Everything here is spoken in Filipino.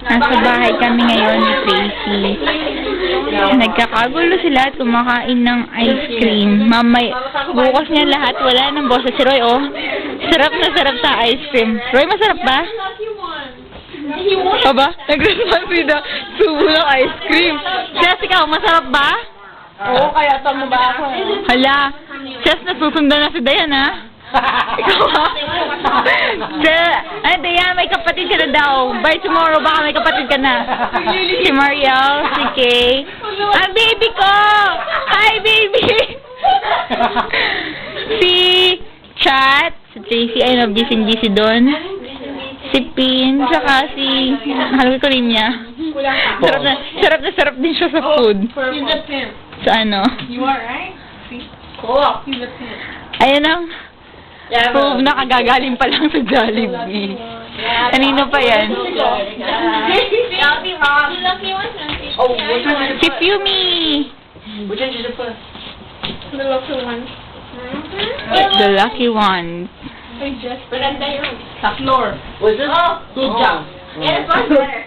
Nasa bahay kami ngayon ni Tracy. Nagkakagulo sila at kumakain ng ice cream. Bukas niya lahat, wala nang bosa. Si Roy, oh. Sarap na sarap sa ice cream. Roy, masarap ba? Aba, nag-responsible subo ng ice cream. Chess, ikaw, masarap ba? Oo, kaya tamo ba ako? Hala, Chess, nasusundan na si Dayan, ha? Ikaw, ha? Dayan, may kapatid ka na daw. By tomorrow, baka may kapatid ka na. Si Mariel, si Kay. Ang baby ko! Hi, baby! Si Chat, si Tracy, ay nabising-busy doon. Si Pin, saka si... Mahal ko rin niya. Sarap din siya sa food. Sa ano? You are right? Cool. He's a pimp. Ayun ang prove na kagagaling pa lang sa Jollibee. Kanino pa yan? Oh, which one did Si you put? Fumi! Which one did you put? The lucky one. The lucky one. I just Sa floor. Was this? Oh. Good job. It's much better.